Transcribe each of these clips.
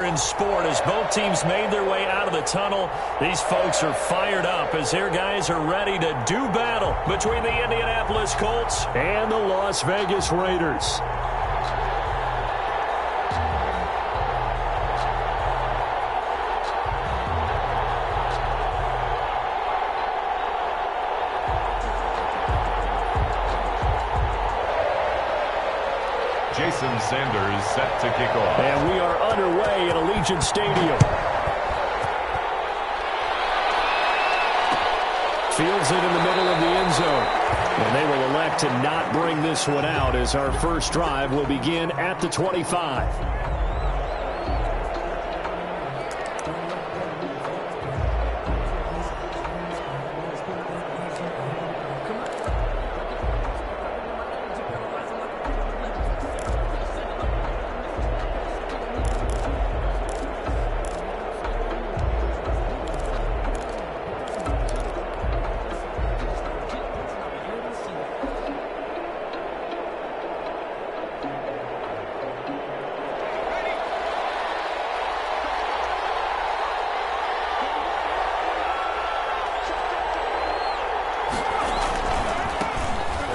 In sport, as both teams made their way out of the tunnel, these folks are fired up as their guys are ready to do battle between the Indianapolis Colts and the Las Vegas Raiders. Jason Sanders set to kick off. And we are underway at Allegiant Stadium. Fields it in the middle of the end zone. And they will elect to not bring this one out as our first drive will begin at the 25.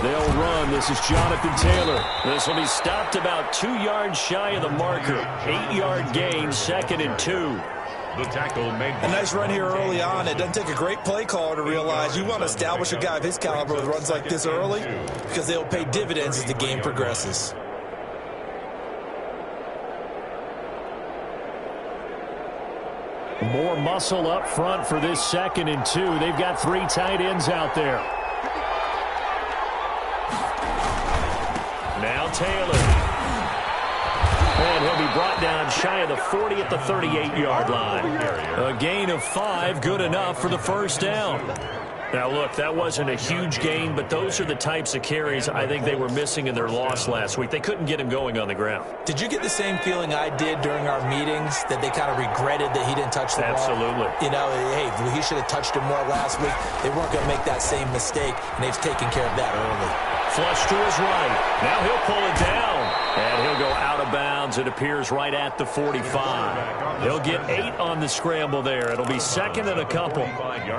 They'll run. This is Jonathan Taylor. This will be stopped about 2 yards shy of the marker. 8-yard gain, 2nd and 2. The tackle made. A nice run here early on. It doesn't take a great play caller to realize you want to establish a guy of his caliber with runs like this early because they'll pay dividends as the game progresses. More muscle up front for this 2nd and 2. They've got 3 tight ends out there. Now Taylor. And he'll be brought down shy of the 40 at the 38-yard line. A gain of 5, good enough for the first down. Now, look, that wasn't a huge gain, but those are the types of carries I think they were missing in their loss last week. They couldn't get him going on the ground. Did you get the same feeling I did during our meetings, that they kind of regretted that he didn't touch the ball? Absolutely. You know, hey, he should have touched it more last week. They weren't going to make that same mistake, and they've taken care of that early. Flush to his right. Now he'll pull it down. And he'll go out of bounds. It appears right at the 45. He'll get 8 on the scramble there. It'll be 2nd and a couple.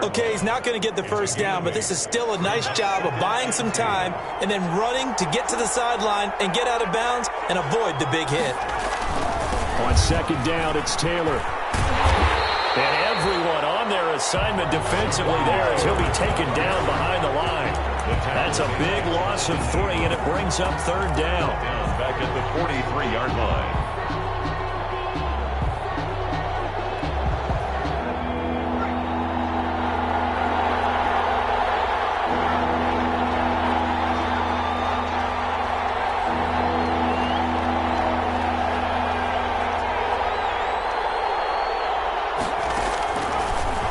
Okay, he's not going to get the first down, but this is still a nice job of buying some time and then running to get to the sideline and get out of bounds and avoid the big hit. On 2nd down, it's Taylor. And everyone on their assignment defensively there as he'll be taken down behind the line. That's a big loss of 3, and it brings up 3rd down. Back at the 43-yard line.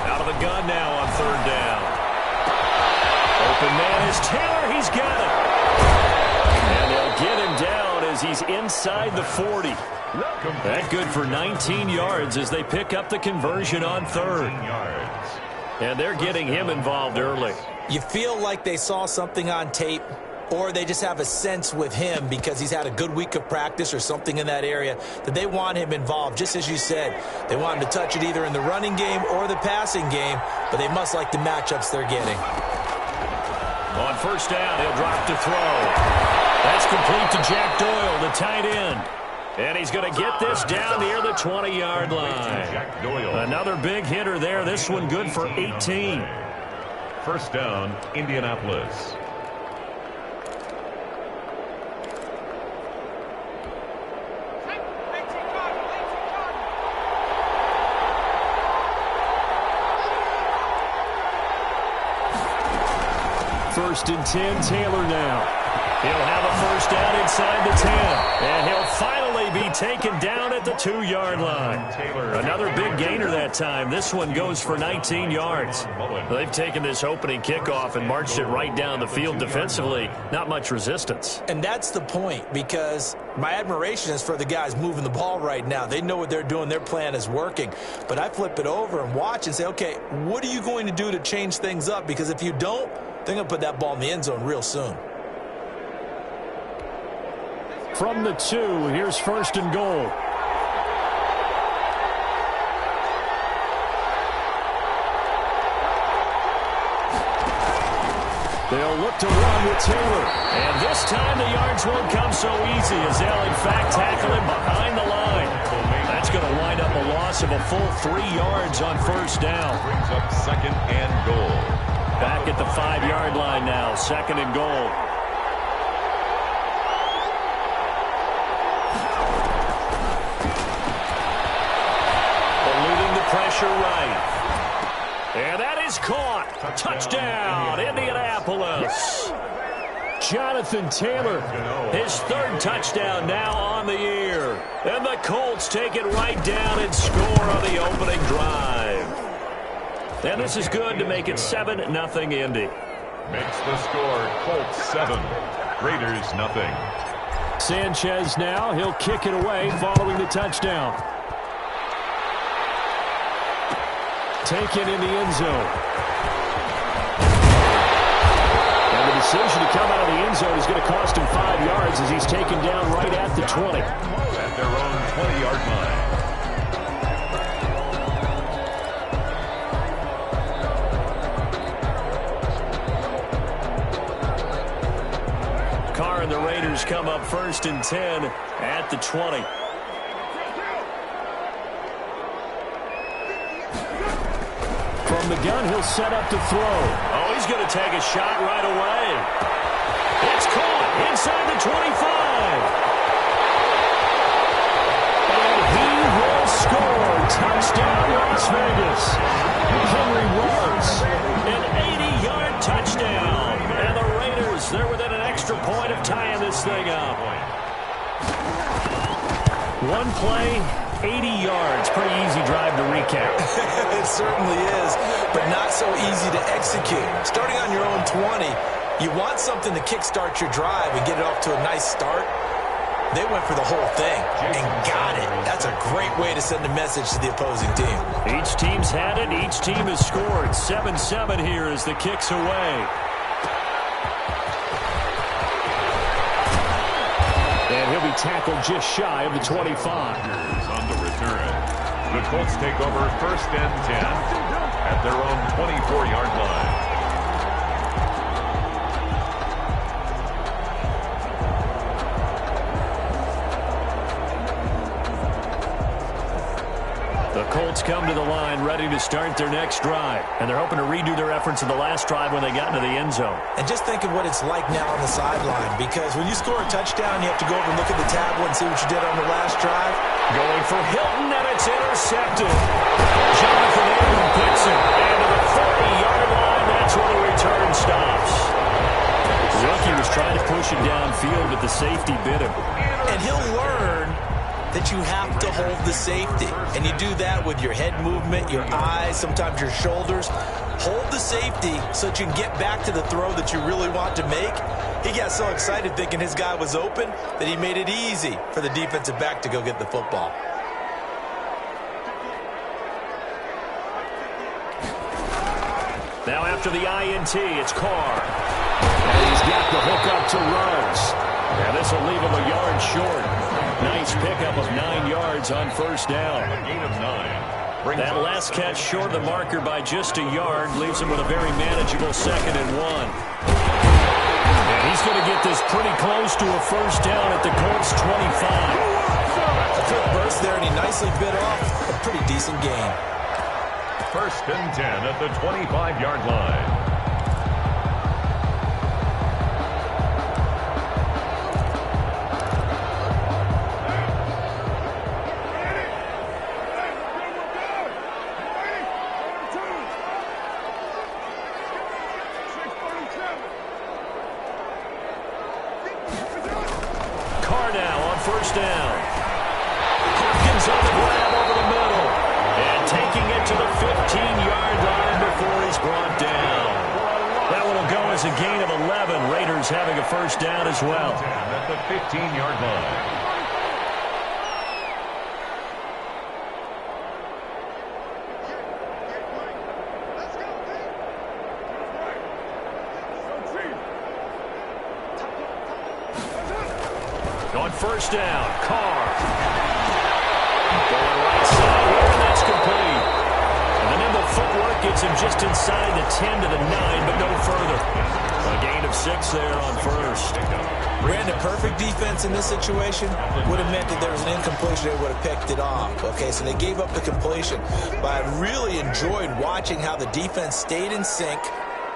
Out of the gun now on 3rd down. Open man is Taylor. He's got it. And they'll get him down as he's inside the 40. That good for 19 yards as they pick up the conversion on 3rd. And they're getting him involved early. You feel like they saw something on tape, or they just have a sense with him because he's had a good week of practice or something in that area that they want him involved. Just as you said, they want him to touch it either in the running game or the passing game, but they must like the matchups they're getting. On 1st down, he'll drop to throw. That's complete to Jack Doyle, the tight end. And he's going to get this down near the 20-yard line. Another big hitter there. This one good for 18. 1st down, Indianapolis. First and 10, Taylor now. He'll have a first down inside the 10. And he'll finally be taken down at the 2-yard line. Another big gainer that time. This one goes for 19 yards. They've taken this opening kickoff and marched it right down the field defensively. Not much resistance. And that's the point, because my admiration is for the guys moving the ball right now. They know what they're doing. Their plan is working. But I flip it over and watch and say, okay, what are you going to do to change things up? Because if you don't, they're going to put that ball in the end zone real soon. From the 2, here's 1st and goal. They'll look to run with Taylor. And this time the yards won't come so easy as they'll, in fact, tackle him behind the line. That's going to wind up a loss of a full 3 yards on first down. Brings up 2nd and goal. Back at the 5-yard line now, 2nd and goal. Eluding the pressure right. And that is caught. Touchdown, Indianapolis. Jonathan Taylor, his 3rd touchdown now on the year. And the Colts take it right down and score on the opening drive. And this is good to make it 7-0 Indy. Makes the score Colts 7, Raiders nothing. Sanchez now, he'll kick it away following the touchdown. Taken in the end zone. And the decision to come out of the end zone is going to cost him 5 yards as he's taken down right at the 20. At their own 20-yard line. Carr and the Raiders come up 1st and 10 at the 20. From the gun, he'll set up to throw. Oh, he's going to take a shot right away. It's caught inside the 25. And he will score. Touchdown, Las Vegas. Henry Ruggs, an 80-yard touchdown. And the Raiders, they're within an extra point of tying this thing up. One play, 80 yards. Pretty easy drive to recap. It certainly is, but not so easy to execute. Starting on your own 20, you want something to kickstart your drive and get it off to a nice start. They went for the whole thing and got it. That's a great way to send a message to the opposing team. Each team's had it. Each team has scored. 7-7 here as the kick's away. And he'll be tackled just shy of the 25. On the return. The Colts take over 1st and 10 at their own 24-yard line. The Colts come to the line ready to start their next drive. And they're hoping to redo their efforts in the last drive when they got into the end zone. And just think of what it's like now on the sideline, because when you score a touchdown, you have to go over and look at the tablet and see what you did on the last drive. Going for Hilton, and it's intercepted. Jonathan Abram picks it. And to the 40-yard line, that's where the return stops. The rookie was trying to push it downfield, but the safety bit him. And he'll learn that you have to hold the safety. And you do that with your head movement, your eyes, sometimes your shoulders. Hold the safety so that you can get back to the throw that you really want to make. He got so excited thinking his guy was open that he made it easy for the defensive back to go get the football. Now after the INT, it's Carr. And he's got the hook up to Ruggs. And this will leave him a yard short. Nice pickup of 9 yards on first down. A gain of 9. That last catch short of the marker by just a yard leaves him with a very manageable 2nd and 1. And he's going to get this pretty close to a first down at the Colts 25. A quick burst there, and he nicely bit off a pretty decent gain. 1st and 10 at the 25-yard line. Carr now on first down. Hopkins on the grab over the middle. And taking it to the 15-yard line before he's brought down. That one will go as a gain of 11. Raiders having a first down as well. At the 15-yard line. On first down, Carr. Going right side here, and that's complete. And the nimble footwork gets him just inside the 10 to the 9, but no further. A gain of 6 there on first. Brandon, perfect defense in this situation would have meant that there was an incompletion. They would have picked it off. Okay, so they gave up the completion. But I really enjoyed watching how the defense stayed in sync,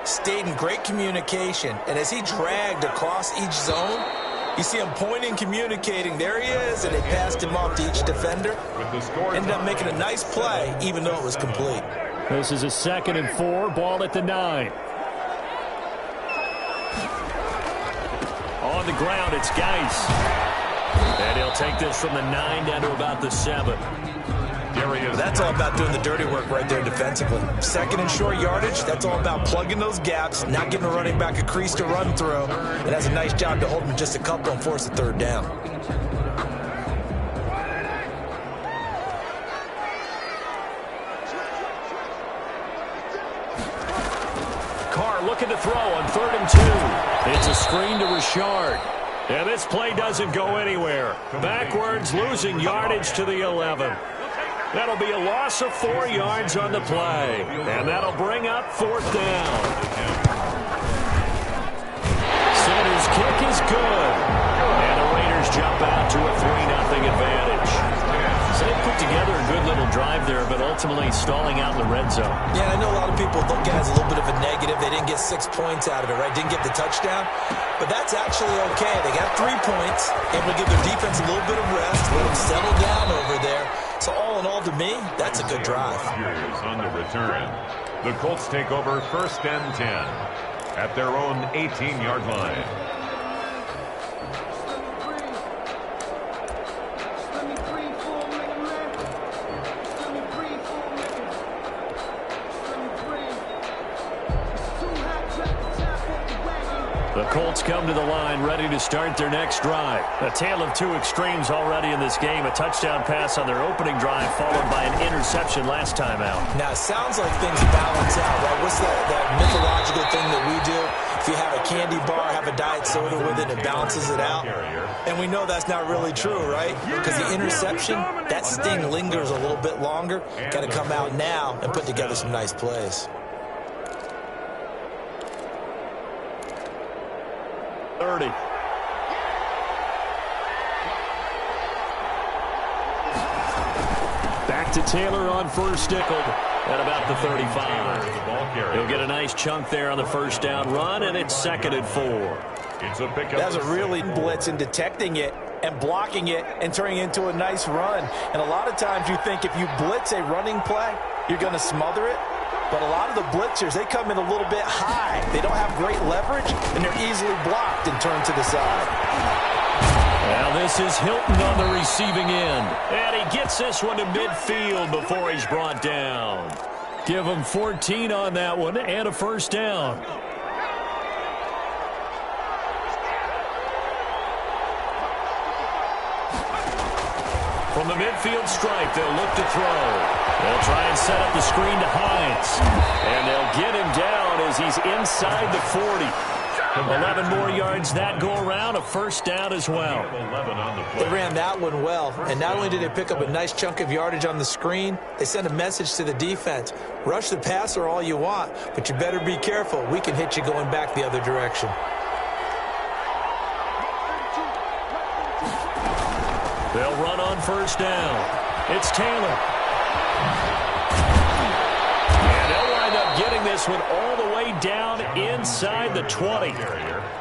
stayed in great communication. And as he dragged across each zone, you see him pointing, communicating. There he is, and they passed him off to each defender. Ended up making a nice play, even though it was complete. This is a 2nd and 4, ball at the 9. On the ground, it's Geis. And he'll take this from the 9 down to about the 7. That's all about doing the dirty work right there defensively. 2nd and short yardage, that's all about plugging those gaps, not giving a running back a crease to run through. And that's a nice job to hold him just a couple and force a 3rd down. Carr looking to throw on 3rd and 2. It's a screen to Richard. And this play doesn't go anywhere. Backwards, losing yardage to the 11. That'll be a loss of 4 yards on the play. And that'll bring up 4th down. Center's kick is good. And the Raiders jump out to a 3-0 advantage. So they put together a good little drive there, but ultimately stalling out in the red zone. Yeah, I know a lot of people look at it as a little bit of a negative. They didn't get 6 points out of it, right? Didn't get the touchdown. But that's actually okay. They got 3 points, and we'll give their defense a little bit of rest, let them settle down over there. So all in all, to me, that's a good drive. Here's on the return. The Colts take over 1st and 10 at their own 18-yard line. The Colts come to the line ready to start their next drive. A tale of 2 extremes already in this game. A touchdown pass on their opening drive followed by an interception last time out. Now, it sounds like things balance out, right? What's that mythological thing that we do? If you have a candy bar, have a diet soda with it, it balances it out. And we know that's not really true, right? Because the interception, that sting lingers a little bit longer. Got to come out now and put together some nice plays. 30. Back to Taylor on first nickel at about the 35. He'll get a nice chunk there on the 1st down run, and it's 2nd and 4. It's a pickup. That's a really blitz in detecting it and blocking it and turning it into a nice run. And a lot of times you think if you blitz a running play, you're going to smother it. But a lot of the blitzers, they come in a little bit high. They don't have great leverage, and they're easily blocked and turned to the side. Now this is Hilton on the receiving end. And he gets this one to midfield before he's brought down. Give him 14 on that one and a 1st down. From the midfield stripe, they'll look to throw. They'll try and set up the screen to Hines. And they'll get him down as he's inside the 40. 11 more yards that go around, a 1st down as well. They ran that one well, and not only did they pick up a nice chunk of yardage on the screen, they sent a message to the defense. Rush the passer all you want, but you better be careful. We can hit you going back the other direction. They'll run on 1st down. It's Taylor. And they'll wind up getting this one all the way down inside the 20.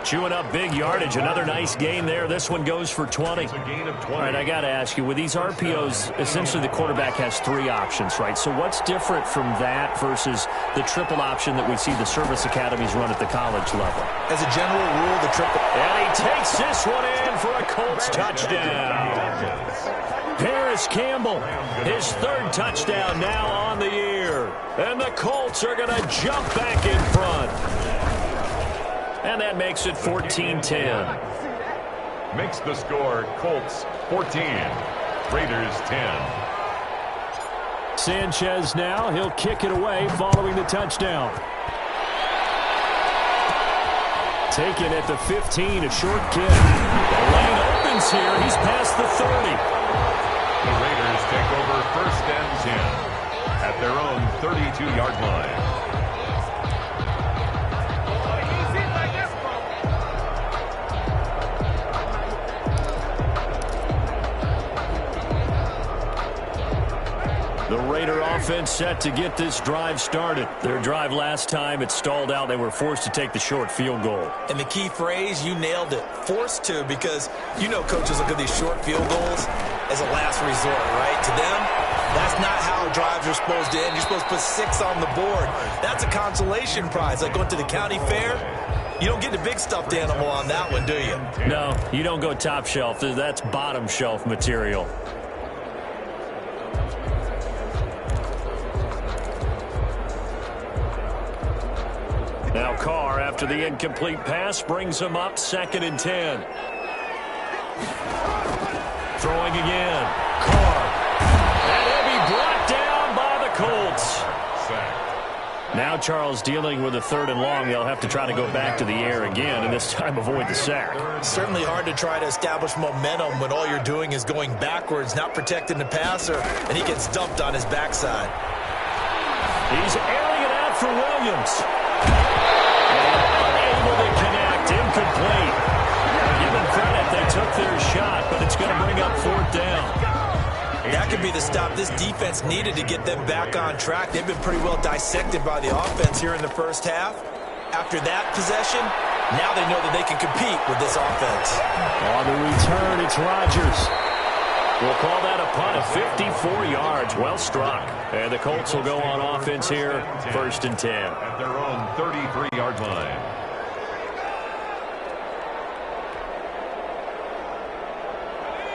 Chewing up big yardage. Another nice gain there. This one goes for 20. It's a gain of 20. All right, I got to ask you, with these RPOs, essentially the quarterback has 3 options, right? So what's different from that versus the triple option that we see the service academies run at the college level? As a general rule, the triple... And he takes this one in for a Colts touchdown. Paris Campbell, his 3rd touchdown now on the year. And the Colts are going to jump back in front. And that makes it 14-10. Makes the score Colts 14, Raiders 10. Sanchez now, he'll kick it away following the touchdown. Taken at the 15, a short kick. The lane opens here. He's past the 30. The Raiders take over 1st and 10 at their own 32-yard line. The Raider offense set to get this drive started. Their drive last time, it stalled out. They were forced to take the short field goal. And the key phrase, you nailed it, forced to, because you know coaches look at these short field goals as a last resort, right? To them, that's not how drives are supposed to end. You're supposed to put 6 on the board. That's a consolation prize, like going to the county fair. You don't get the big stuffed animal on that one, do you? No, you don't go top shelf. That's bottom shelf material. Now Carr, after the incomplete pass, brings him up 2nd and 10. Throwing again. Carr. And he'll be brought down by the Colts. Now Charles dealing with a 3rd and long. They'll have to try to go back to the air again, and this time avoid the sack. Certainly hard to try to establish momentum when all you're doing is going backwards, not protecting the passer, and he gets dumped on his backside. He's airing it out for Williams. Unable to connect, incomplete. Give them credit, they took their shot, but it's going to bring up 4th down. That could be the stop this defense needed to get them back on track. They've been pretty well dissected by the offense here in the first half. After that possession, now they know that they can compete with this offense. On the return, it's Rodgers. We'll call that a punt of 54 yards. Well struck. And the Colts will go on offense here, 1st and 10. At their own 33-yard line.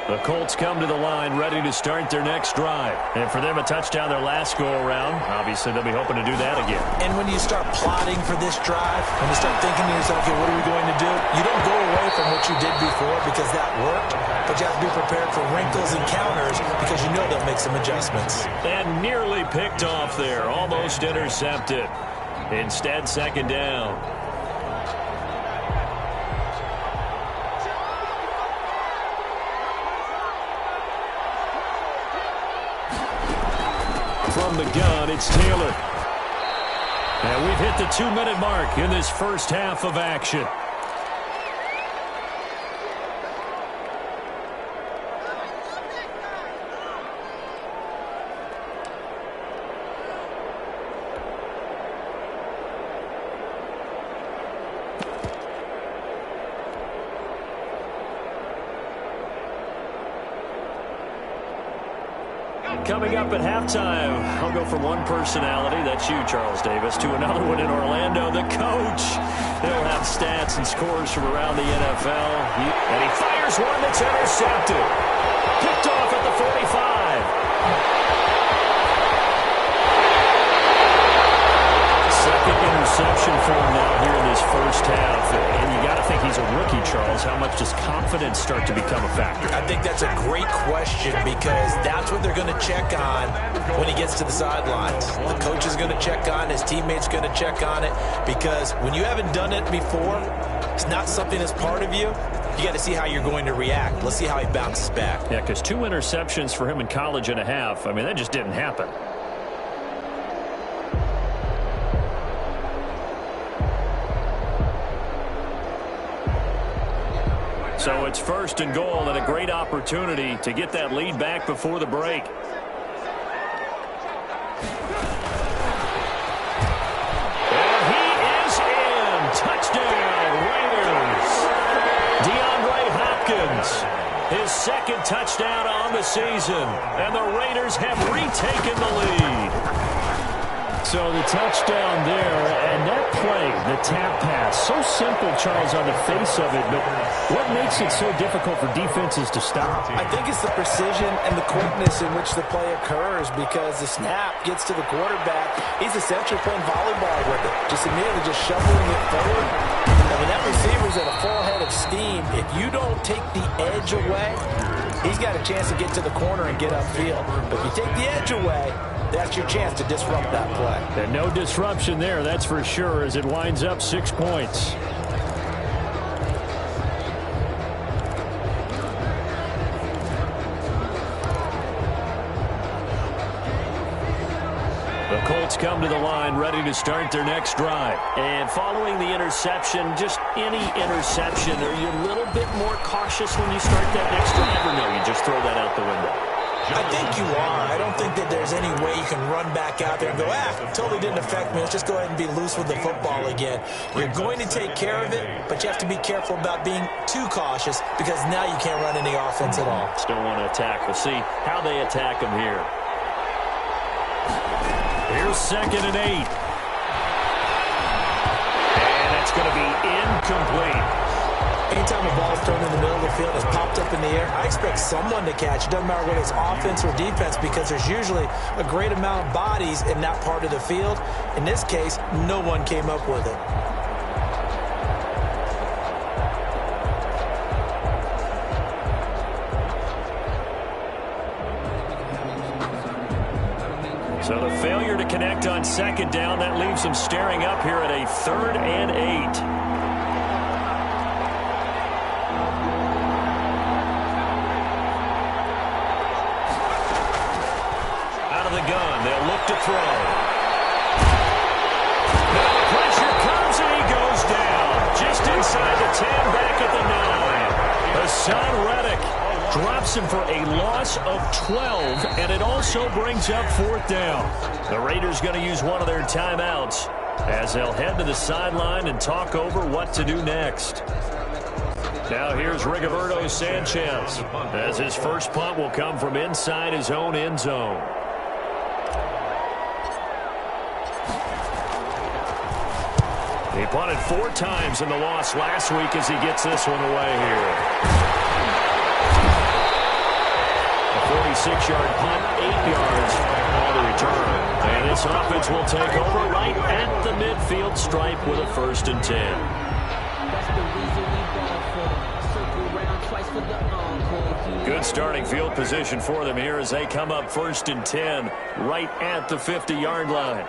The Colts come to the line ready to start their next drive. And for them, a touchdown their last go-around. Obviously, they'll be hoping to do that again. And when you start plotting for this drive, when you start thinking to yourself, okay, what are we going to do? You don't go away from what you did before because that worked, but you have to be prepared for wrinkles and counters because you know they'll make some adjustments. And nearly picked off there. Almost intercepted. Instead, 2nd down. From the gun, it's Taylor. And we've hit the 2-minute mark in this first half of action. Coming up at halftime, I'll go from one personality, that's you, Charles Davis, to another one in Orlando, the coach. He'll have stats and scores from around the NFL. And he fires one that's intercepted. Picked off at the 45. Second interception for him now here in this first half. And you got to think he's a rookie, Charles. How much does confidence start to become a factor? I think that's a great question because that's what they're going to check on when he gets to the sidelines. The coach is going to check on it. His teammates going to check on it because when you haven't done it before, it's not something that's part of you. You got to see how you're going to react. Let's see how he bounces back. Yeah, because 2 interceptions for him in college and a half. I mean, that just didn't happen. So it's 1st and goal and a great opportunity to get that lead back before the break. And he is in. Touchdown, Raiders. DeAndre Hopkins, his 2nd touchdown on the season. And the Raiders have retaken the lead. So the touchdown there, and that play, the tap pass, so simple, Charles, on the face of it, but what makes it so difficult for defenses to stop? I think it's the precision and the quickness in which the play occurs because the snap gets to the quarterback. He's essentially playing volleyball with it, just immediately just shoveling it forward. And when that receiver's at a full head of steam, if you don't take the edge away, he's got a chance to get to the corner and get upfield. But if you take the edge away, that's your chance to disrupt that play. And no disruption there, that's for sure, as it winds up 6 points. The Colts come to the line ready to start their next drive. And following the interception, just any interception, are you a little bit more cautious when you start that next drive, or no, you just throw that out the window? I think you are. I don't think that there's any way you can run back out there and go, totally didn't affect me. Let's just go ahead and be loose with the football again. You're going to take care of it, but you have to be careful about being too cautious because now you can't run any offense at all. Still want to attack. We'll see how they attack him here. Here's 2nd and 8. And that's going to be incomplete. Anytime a ball is thrown in the middle of the field, it's popped up in the air, I expect someone to catch. It doesn't matter whether it's offense or defense because there's usually a great amount of bodies in that part of the field. In this case, no one came up with it. So the failure to connect on 2nd down, that leaves them staring up here at a 3rd and 8. They'll look to throw. Now the pressure comes and he goes down. Just inside the 10, back at the 9. Hassan Reddick drops him for a loss of 12, and it also brings up 4th down. The Raiders going to use one of their timeouts as they'll head to the sideline and talk over what to do next. Now here's Rigoberto Sanchez as his first punt will come from inside his own end zone. He punted 4 times in the loss last week as he gets this one away here. A 46-yard punt, 8 yards on the return. And this offense will take over right at the midfield stripe with a 1st and 10. Good starting field position for them here as they come up 1st and 10 right at the 50-yard line.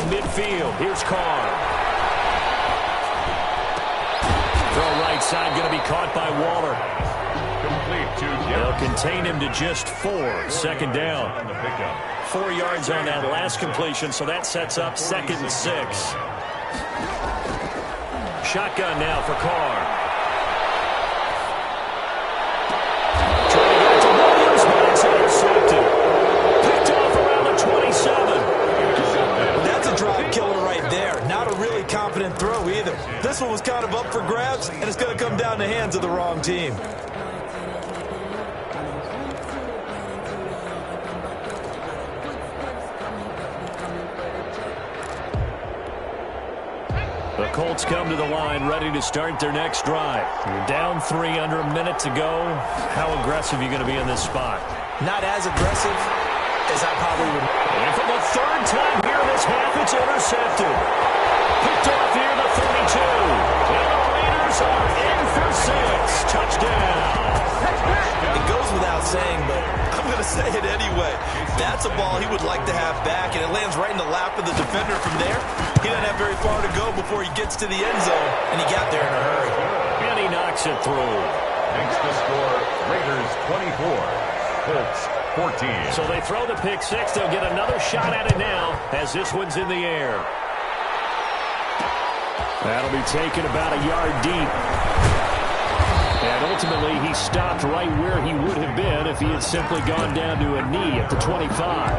Midfield, here's Carr. Throw right side, going to be caught by Waller. Complete to They'll contain him to just 4. 2nd down. 4 yards on that last completion, so that sets up 2nd and 6. Shotgun now for Carr. Trying to get to Williams, but it's intercepted. Picked off around the 27. That's a drop killer right there. Not a really confident throw either. This one was kind of up for grabs, and it's going to come down the hands of the wrong team. The Colts come to the line ready to start their next drive. You're down 3 under a minute to go. How aggressive are you going to be in this spot? Not as aggressive as I probably would. And for the 3rd time here this half, it's intercepted. Picked off here, the 32. And the Raiders are in for 6. Touchdown. It goes without saying, but I'm going to say it anyway. That's a ball he would like to have back, and it lands right in the lap of the defender from there. He doesn't have very far to go before he gets to the end zone, and he got there in a hurry. And he knocks it through. Makes the score Raiders 24, Colts 14. So they throw the pick 6. They'll get another shot at it now as this one's in the air. That'll be taken about a yard deep. And ultimately, he stopped right where he would have been if he had simply gone down to a knee at the 25.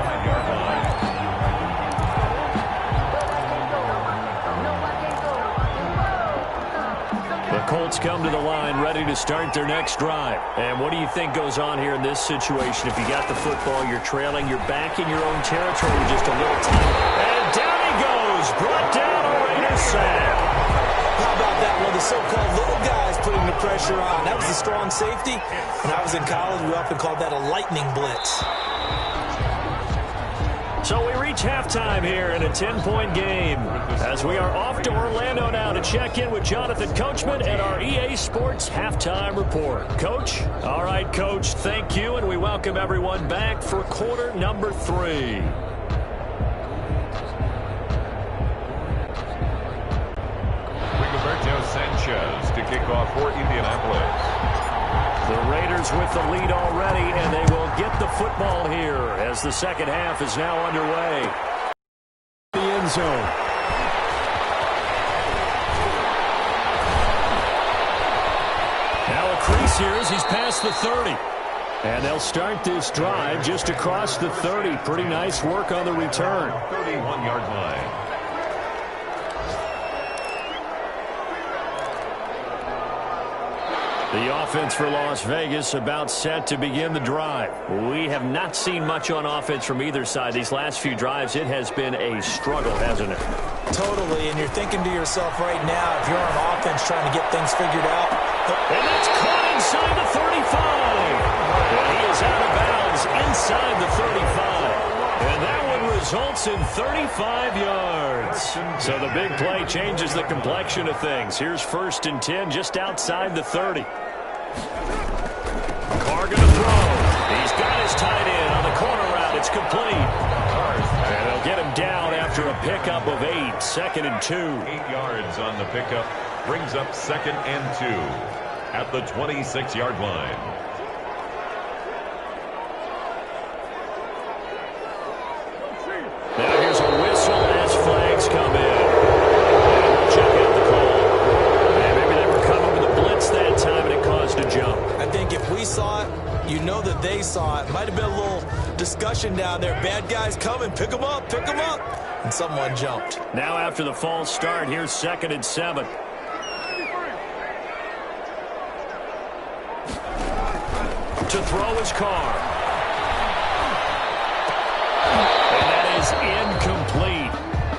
The Colts come to the line ready to start their next drive. And what do you think goes on here in this situation? If you got the football, you're trailing, you're back in your own territory with just a little time. And down he goes, brought down a Raiders sack. How about that? One of the so-called little guys putting the pressure on. That was a strong safety. When I was in college, we often called that a lightning blitz. So we reach halftime here in a 10-point game as we are off to Orlando now to check in with Jonathan Coachman and our EA Sports Halftime Report. Coach? All right, Coach, thank you, and we welcome everyone back for quarter number 3. Rigoberto Sanchez to kick off for Indianapolis. The Raiders with the lead already, and they will get the football here as the second half is now underway. The end zone. pace here as he's past the 30. And they'll start this drive just across the 30. Pretty nice work on the return. 31-yard line. The offense for Las Vegas about set to begin the drive. We have not seen much on offense from either side. These last few drives, it has been a struggle, hasn't it? Totally, and you're thinking to yourself right now, if you're on offense trying to get things figured out. And that's caught inside the 35. And he is out of bounds inside the 35. And that one results in 35 yards. So the big play changes the complexion of things. Here's 1st and 10 just outside the 30. Carr going to throw. He's got his tight end on the corner route. It's complete. And they'll get him down after a pickup of 8. 2nd and 2. 8 yards on the pickup. Brings up 2nd and 2 at the 26-yard line. Now here's a whistle as flags come in. And we'll check out the call. And maybe they were coming with a blitz that time and it caused a jump. I think if we saw it, you know that they saw it. Might have been a little discussion down there. Bad guys coming, pick them up, pick them up. And someone jumped. Now after the false start, here's 2nd and 7. To throw his Carr. And that is incomplete.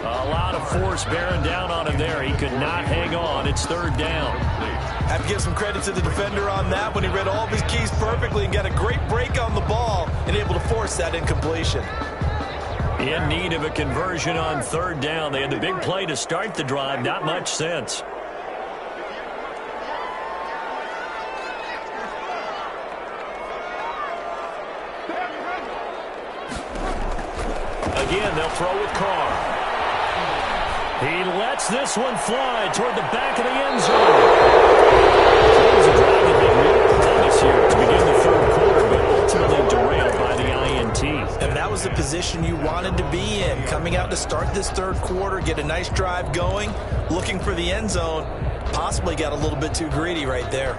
A lot of force bearing down on him there. He could not hang on. It's 3rd down. Have to give some credit to the defender on that when he read all of his keys perfectly and got a great break on the ball and able to force that incompletion. In need of a conversion on 3rd down. They had the big play to start the drive. Not much sense. Again, they'll throw with Carr. He lets this one fly toward the back of the end zone. That was a drive that had real promise here to begin the 3rd quarter, but ultimately derailed by the INT. And that was the position you wanted to be in. Coming out to start this 3rd quarter, get a nice drive going, looking for the end zone. Possibly got a little bit too greedy right there.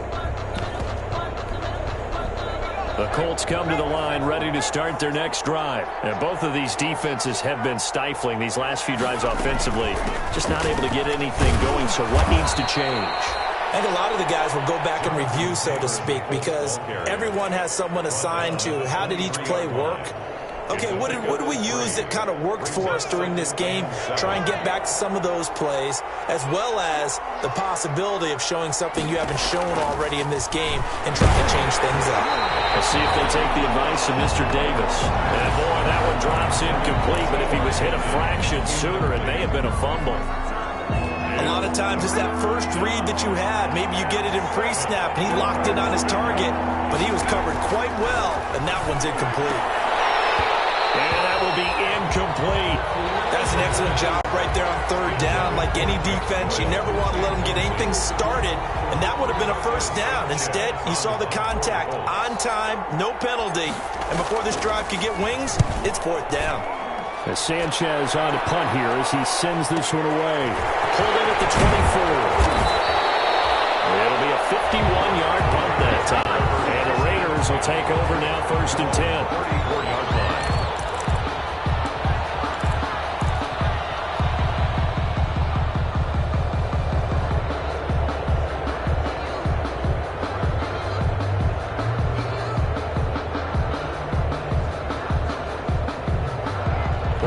The Colts come to the line ready to start their next drive. And both of these defenses have been stifling these last few drives offensively. Just not able to get anything going, so what needs to change? I think a lot of the guys will go back and review, so to speak, because everyone has someone assigned to how did each play work. Okay, what did we use that kind of worked for us during this game? Try and get back to some of those plays, as well as the possibility of showing something you haven't shown already in this game and trying to change things up. Let's see if they take the advice of Mr. Davis. And boy, that one drops incomplete, but if he was hit a fraction sooner, it may have been a fumble. A lot of times it's that first read that you had. Maybe you get it in pre-snap, and he locked in on his target, but he was covered quite well, and that one's incomplete. And that will be incomplete. That's an excellent job right there on 3rd down. Like any defense, you never want to let them get anything started, and that would have been a 1st down. Instead, you saw the contact on time, no penalty, and before this drive could get wings, it's 4th down. As Sanchez on to punt here as he sends this one away. Pulled in at the 24. It'll be a 51-yard punt that time. And the Raiders will take over now 1st and 10. 34-yard line.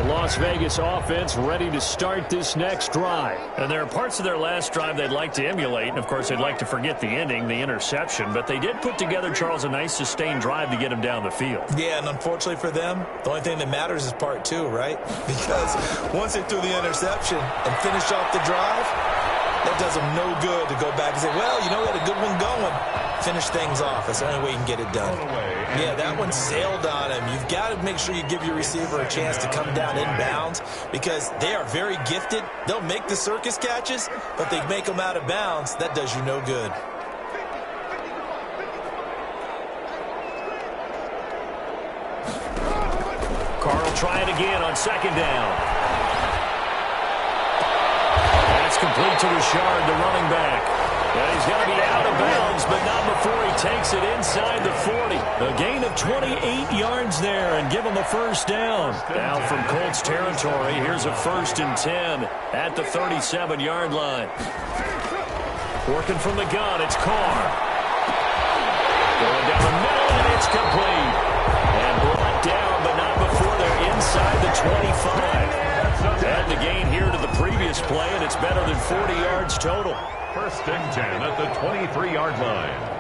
Las Vegas offense ready to start this next drive. And there are parts of their last drive they'd like to emulate. And, of course, they'd like to forget the ending, the interception. But they did put together, Charles, a nice sustained drive to get him down the field. Yeah, and unfortunately for them, the only thing that matters is part 2, right? Because once they threw the interception and finished off the drive, that does them no good to go back and say, well, you know, we had a good one going. Finish things off. That's the only way you can get it done. Yeah, that one sailed on him. You've got to make sure you give your receiver a chance to come down inbounds because they are very gifted. They'll make the circus catches, but they make them out of bounds. That does you no good. Carr will try it again on 2nd down. That's complete to Richard, the running back. And he's going to be out of bounds, but not before he takes it inside the 40. A gain of 28 yards there and give them a first down. Now from Colts territory, here's a 1st and 10 at the 37-yard line. Working from the gun, it's Carr. Going down the middle, and it's complete. And brought down, but not before they're inside the 25. Add the gain here to the previous play, and it's better than 40 yards total. 1st and 10 at the 23-yard line.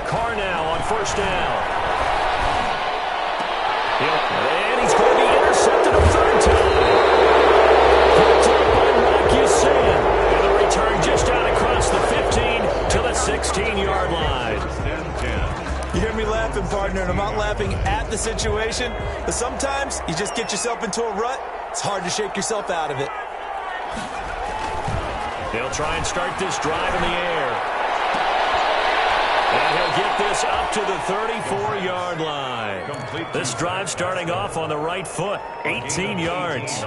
Carr now on 1st down. And he's going to be intercepted a 3rd time. Picked up by Rocky Sin. And the return just out across the 15 to the 16-yard line. 1st and 10. You hear me laughing, partner, and I'm not laughing at the situation, but sometimes you just get yourself into a rut. It's hard to shake yourself out of it. They'll try and start this drive in the air. And he'll get this up to the 34-yard line. This drive starting off on the right foot, 18 yards.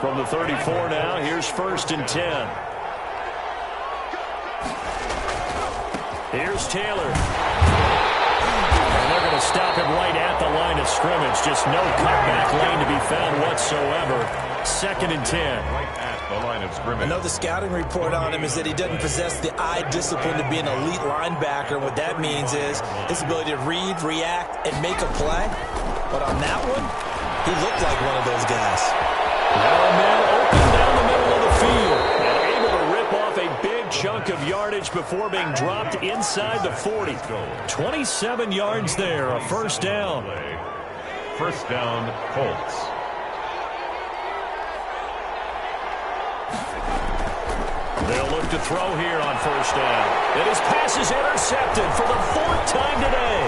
From the 34 now, here's 1st and 10. Here's Taylor. And they're going to stop him right at the line of scrimmage. Just no cutback lane to be found whatsoever. 2nd and 10. Right at the line of scrimmage. I know the scouting report on him is that he doesn't possess the eye discipline to be an elite linebacker. What that means is his ability to read, react, and make a play. But on that one, he looked like one of those guys. Now a man open down the middle of the field and able to rip off a big chunk of yardage before being dropped inside the 40. 27 yards there, a 1st down. 1st down, Colts. They'll look to throw here on 1st down. And his pass is intercepted for the 4th time today.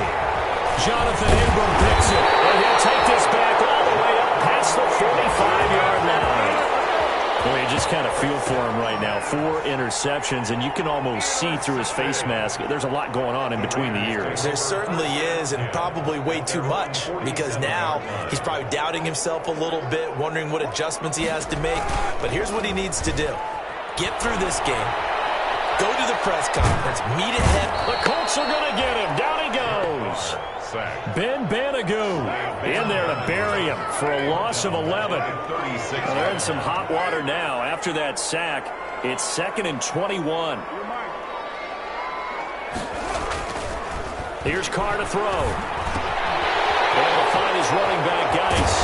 Jonathan Ingram picks it, and he'll take this back all the way up past the 45-yard line. Boy, you just kind of feel for him right now. 4 interceptions, and you can almost see through his face mask. There's a lot going on in between the ears. There certainly is, and probably way too much, because now he's probably doubting himself a little bit, wondering what adjustments he has to make. But here's what he needs to do. Get through this game. Go to the press conference. Meet it head. The Colts are going to get him. Down he goes. Ben Banagoo in there to bury him for a loss of 11. They're in some hot water now. After that sack, it's 2nd and 21. Here's Carr to throw. Able to find his running back, Geis.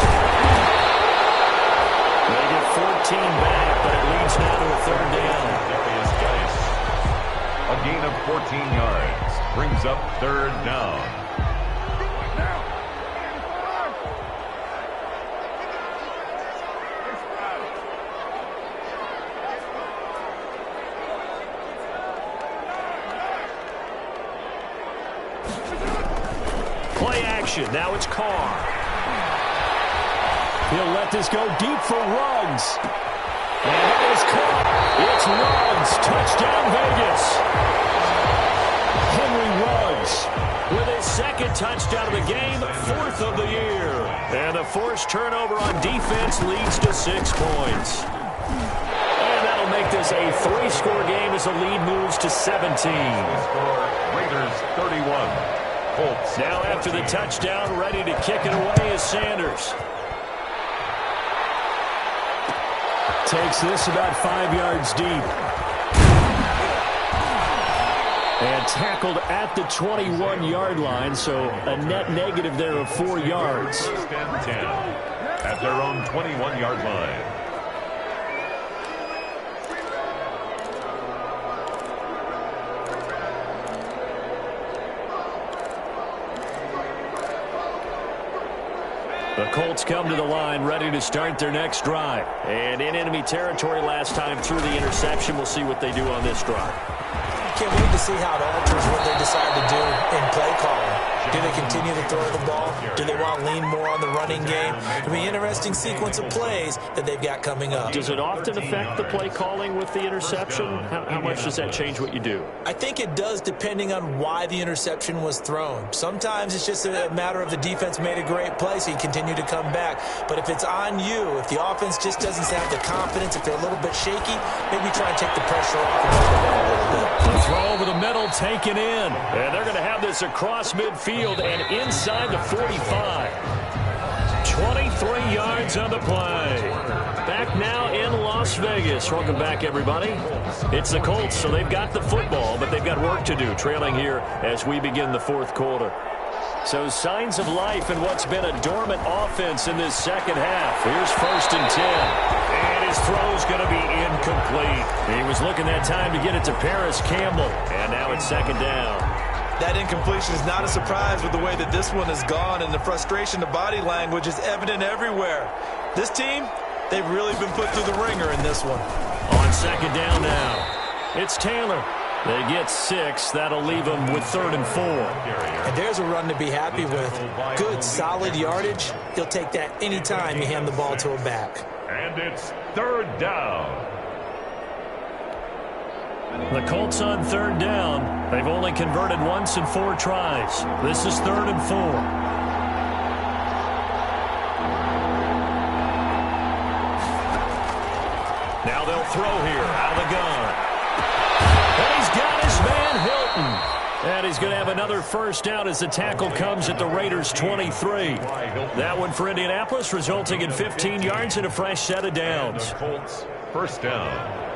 They get 14 back, but it leads now to a 3rd down. A gain of 14 yards brings up 3rd down. Play action. Now it's Carr. He'll let this go deep for Ruggs. And that is Carr. It's Ruggs. Touchdown, Vegas. Henry Ruggs with his 2nd touchdown of the game, 4th of the year. And a forced turnover on defense leads to 6 points. And that'll make this a 3-score game as the lead moves to 17. Raiders 31. Colts. Now after the touchdown, ready to kick it away is Sanders. Takes this about 5 yards deep. And tackled at the 21-yard line, so a net negative there of 4 yards. 1st and 10 at their own 21-yard line. The Colts come to the line ready to start their next drive. And in enemy territory last time through the interception. We'll see what they do on this drive. Can't wait to see how it alters what they decide to do in play calling. Do they continue to throw the ball? Do they want to lean more on the running game? It'll be an interesting sequence of plays that they've got coming up. Does it often affect the play calling with the interception? How much does that change what you do? I think it does, depending on why the interception was thrown. Sometimes it's just a matter of the defense made a great play, so you continue to come back. But if it's on you, if the offense just doesn't have the confidence, if they're a little bit shaky, maybe try and take the pressure off and move it a little bit. The throw over the middle taken in. And they're going to have this across midfield and inside the 45. 23 yards on the play. Back now in Las Vegas. Welcome back, everybody. It's the Colts, so they've got the football, but they've got work to do, trailing here as we begin the fourth quarter. So signs of life in what's been a dormant offense in this second half. Here's 1st and 10. And his throw's going to be incomplete. He was looking that time to get it to Paris Campbell. And now it's 2nd down. That incompletion is not a surprise with the way that this one has gone, and the frustration, the body language is evident everywhere. This team, they've really been put through the ringer in this one. On 2nd down now, it's Taylor. They get 6. That'll leave them with 3rd and 4. And there's a run to be happy with. Good, solid yardage. He'll take that anytime you hand the ball to a back. And it's 3rd down. The Colts on 3rd down. They've only converted once in 4 tries. This is 3rd and 4. Now they'll throw here out of the gun. And he's got his man Hilton. And he's going to have another 1st down as the tackle comes at the Raiders' 23. That one for Indianapolis, resulting in 15 yards and a fresh set of downs. Colts 1st down.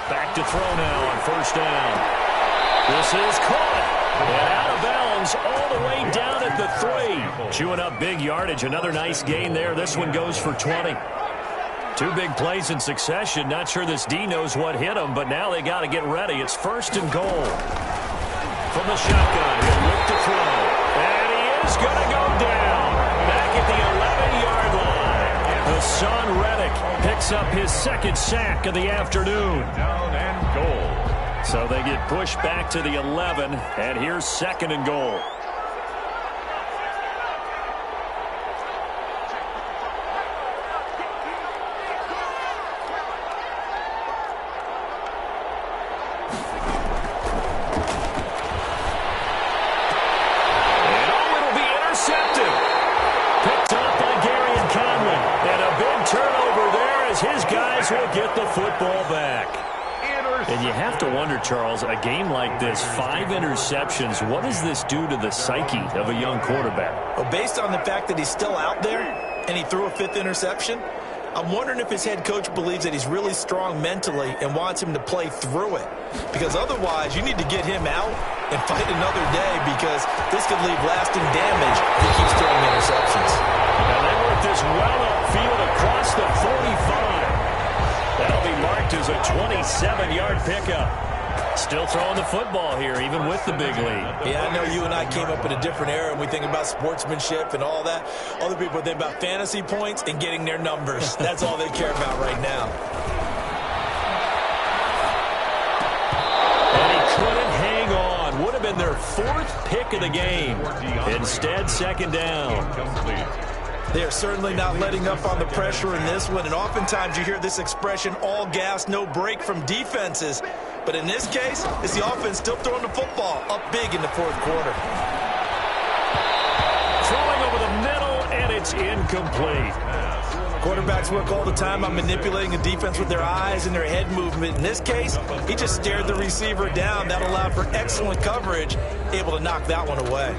Back to throw now on 1st down. This is caught. And out of bounds all the way down at the 3. Chewing up big yardage. Another nice gain there. This one goes for 20. 2 big plays in succession. Not sure this D knows what hit him, but now they got to get ready. It's 1st and goal. From the shotgun, he'll look to throw. And he is going to go down. Back at the 11-yard line. Hassan Reddick picks up his 2nd sack of the afternoon. Down and goal. So they get pushed back to the 11, and here's 2nd and goal. And it'll be intercepted. Picked up by Gary and Conley. And a big turnover there as his guys will get the football back. And you have to wonder, Charles, a game like this, 5 interceptions, what does this do to the psyche of a young quarterback? Well, based on the fact that he's still out there and he threw a 5th interception, I'm wondering if his head coach believes that he's really strong mentally and wants him to play through it. Because otherwise, you need to get him out and fight another day, because this could leave lasting damage if he keeps throwing interceptions. Now they work this well upfield across the 45. That'll be marked as a 27-yard pickup. Still throwing the football here, even with the big lead. Yeah, I know you and I came up in a different era, and we think about sportsmanship and all that. Other people think about fantasy points and getting their numbers. That's all they care about right now. And he couldn't hang on. Would have been their 4th pick of the game. Instead, 2nd down. They are certainly not letting up on the pressure in this one, and oftentimes you hear this expression, all gas, no break from defenses. But in this case, it's the offense still throwing the football up big in the 4th quarter. Throwing over the middle, and it's incomplete. Quarterbacks work all the time on manipulating a defense with their eyes and their head movement. In this case, he just stared the receiver down. That allowed for excellent coverage, able to knock that one away.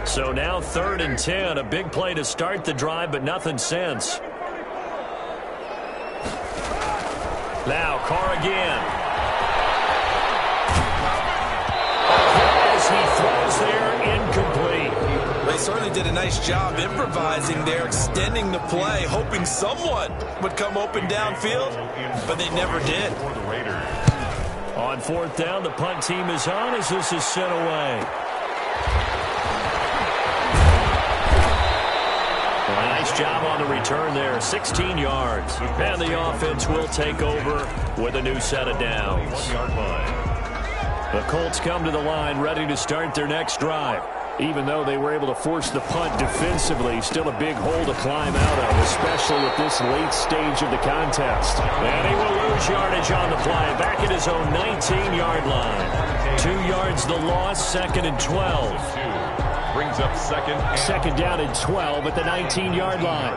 So now 3rd and 10, a big play to start the drive, but nothing since. Now Carr again. As he throws there, incomplete. They certainly did a nice job improvising there, extending the play, hoping someone would come open downfield, but they never did. On 4th down, the punt team is on as this is sent away. Nice job on the return there, 16 yards. And the offense will take over with a new set of downs. 1-yard line. The Colts come to the line ready to start their next drive. Even though they were able to force the punt defensively, still a big hole to climb out of, especially at this late stage of the contest. And he will lose yardage on the play, back at his own 19-yard line. 2 yards the loss, 2nd and 12. Brings up second down and 12 at the 19-yard line.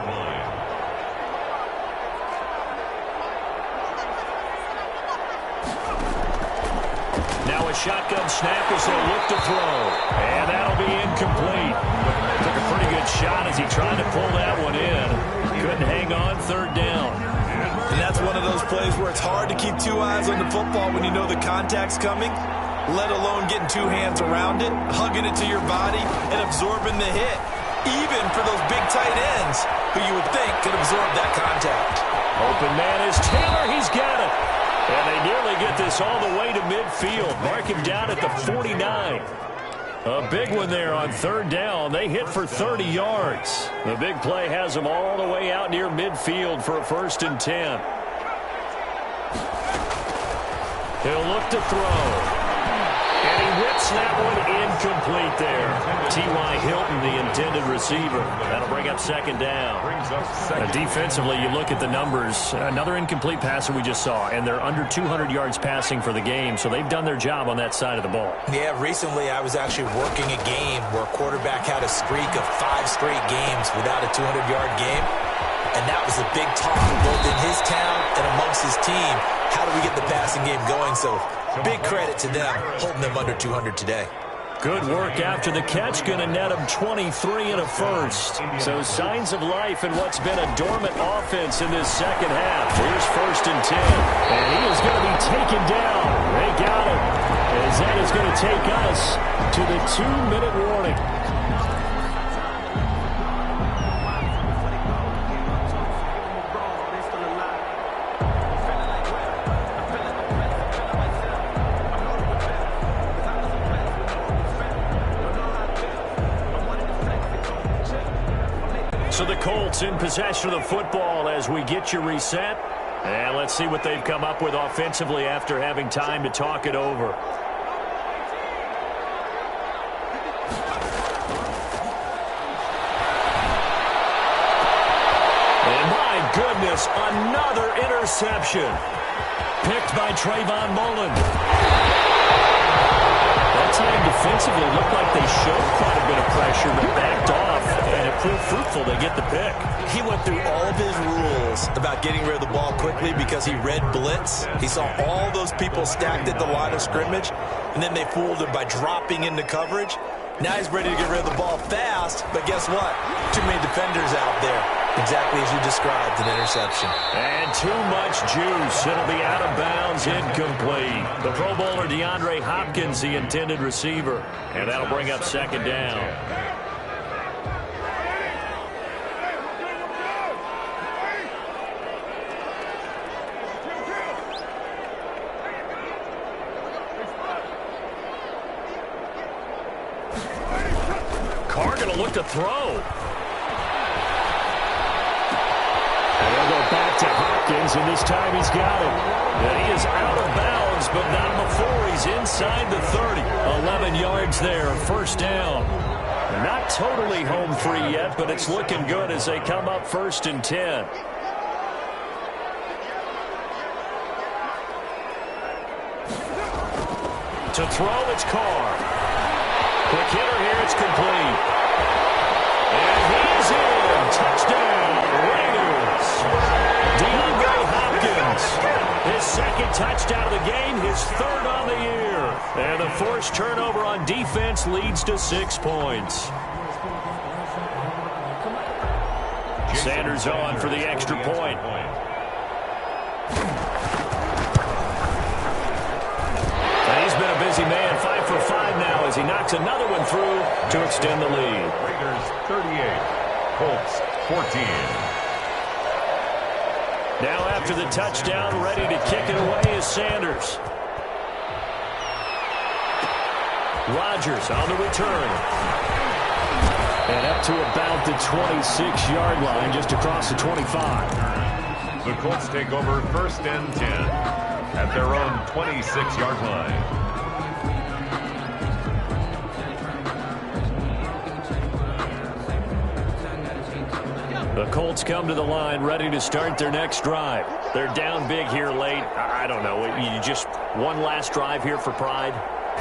Now a shotgun snap as they'll look to throw. And that'll be incomplete. Took a pretty good shot as he tried to pull that one in. Couldn't hang on, 3rd down. And that's one of those plays where it's hard to keep 2 eyes on the football when you know the contact's coming, let alone getting 2 hands around it, hugging it to your body, and absorbing the hit. Even for those big tight ends who you would think could absorb that contact. Open man is Taylor. He's got it. And they nearly get this all the way to midfield. Mark him down at the 49. A big one there on 3rd down. They hit for 30 yards. The big play has them all the way out near midfield for a 1st and 10. He'll look to throw. And he whips that one incomplete there. T.Y. Hilton, the intended receiver. That'll bring up 2nd down. Defensively, you look at the numbers. Another incomplete passer we just saw, and they're under 200 yards passing for the game, so they've done their job on that side of the ball. Yeah, recently I was actually working a game where a quarterback had a streak of 5 straight games without a 200-yard game, and that was a big talk both in his town and amongst his team. How do we get the passing game going? So big credit to them, holding them under 200 today. Good work after the catch. Going to net him 23 and a 1st. So signs of life in what's been a dormant offense in this 2nd half. Here's 1st and 10. And he is going to be taken down. They got him. As that is going to take us to the 2-minute warning. So the Colts in possession of the football as we get you reset. And let's see what they've come up with offensively after having time to talk it over. And my goodness, another interception. Picked by Trayvon Mullen. That time defensively looked like they showed quite a bit of pressure, but backed off, and it proved fruitful. They get the pick. He went through all of his rules about getting rid of the ball quickly because he read blitz. He saw all those people stacked at the line of scrimmage, and then they fooled him by dropping into coverage. Now he's ready to get rid of the ball fast, but guess what? Too many defenders out there. Exactly as you described, an interception. And too much juice. It'll be out of bounds, incomplete. The Pro Bowler DeAndre Hopkins, the intended receiver. And that'll bring up 2nd down. Carr going to look to throw. Back to Hopkins, and this time he's got it. And he is out of bounds, but not before he's inside the 30. 11 yards there, 1st down. Not totally home free yet, but it's looking good as they come up 1st and 10. To throw, it's Carr. Quick hitter here, it's complete. And he's in. Touchdown, Raiders. DeAndre Hopkins, his 2nd touchdown of the game, his 3rd on the year. And the forced turnover on defense leads to 6 points. Sanders on for the extra point. And he's been a busy man, 5 for 5 now as he knocks another one through to extend the lead. Raiders 38, Colts 14. Now after the touchdown, ready to kick it away is Sanders. Rodgers on the return. And up to about the 26-yard line, just across the 25. The Colts take over 1st and 10 at their own 26-yard line. The Colts come to the line ready to start their next drive. They're down big here late. I don't know. You just one last drive here for pride?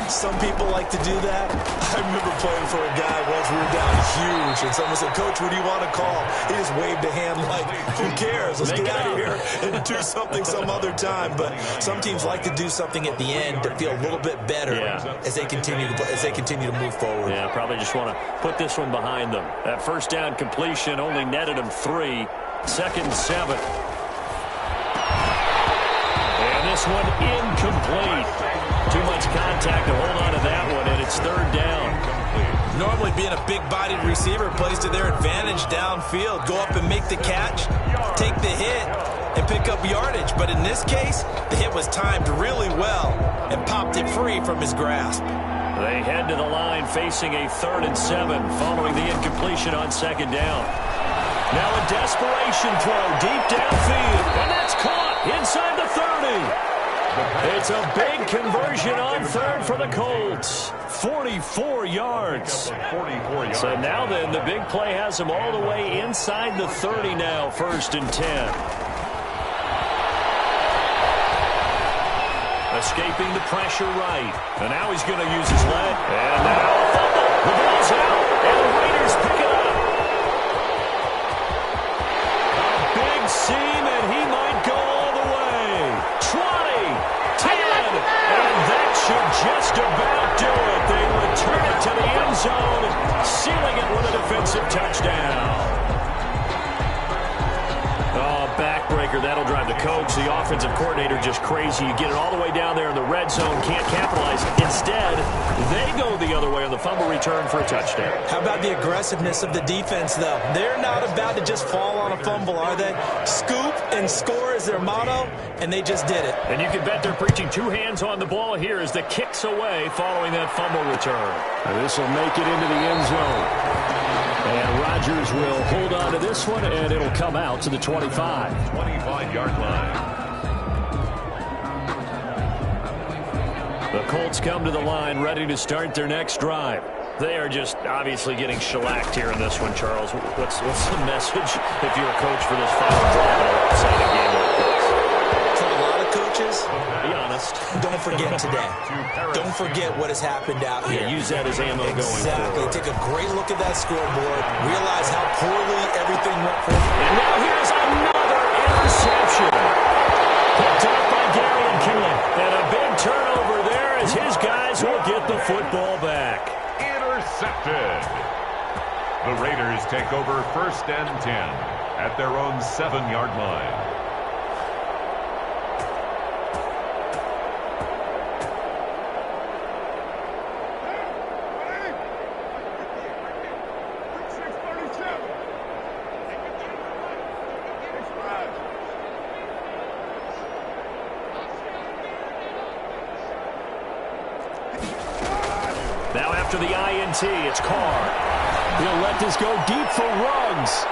Some people like to do that. I remember playing for a guy once we were down huge, and someone said, "Coach, what do you want to call?" He just waved a hand like, who cares? Let's get out of here and do something some other time. But some teams like to do something at the end to feel a little bit better as they continue to move forward. Yeah, probably just want to put this one behind them. That first down completion only netted them 3. 2nd and 7. And this one incomplete. Too much contact to hold on to that one, and it's 3rd down. Normally being a big-bodied receiver plays to their advantage downfield. Go up and make the catch, take the hit, and pick up yardage. But in this case, the hit was timed really well and popped it free from his grasp. They head to the line facing a 3rd and 7 following the incompletion on 2nd down. Now a desperation throw deep downfield, and that's caught inside the 30. It's a big conversion on 3rd for the Colts. 44 yards. So now then, the big play has them all the way inside the 30 now, 1st and 10. Escaping the pressure right. And now he's going to use his leg. And now the ball's out. And the Raiders pick it up. A big seam, and he might go all the way. 20. 10, and that should just about do it. They return it to the end zone, sealing it with a defensive touchdown. Oh, backbreaker. That'll drive the coach, the offensive coordinator, just crazy. You get it all the way down there in the red zone, can't capitalize. Instead, they go the other way on the fumble return for a touchdown. How about the aggressiveness of the defense, though? They're not about to just fall on a fumble, are they? Scoop and score is their motto, and they just did it. And you can bet they're preaching 2 hands on the ball here as the kick's away following that fumble return. And this will make it into the end zone. And Rodgers will hold on to this one, and it'll come out to the 25. 25-yard line. The Colts come to the line ready to start their next drive. They are just obviously getting shellacked here in this one, Charles. What's the message if you're a coach for this final drive in an exciting game like this? For a lot of coaches, be honest. Don't forget today. Don't forget what has happened out here. Yeah, use that as ammo going forward. Exactly. Take a great look at that scoreboard. Realize how poorly everything went for them. And now here's another interception. Picked up by Gary and Keelan. And a big turnover there as his guys will get the football back. Intercepted. The Raiders take over 1st and 10 at their own 7-yard line. Now after the INT, it's Carr. He'll let this go deep for Ruggs.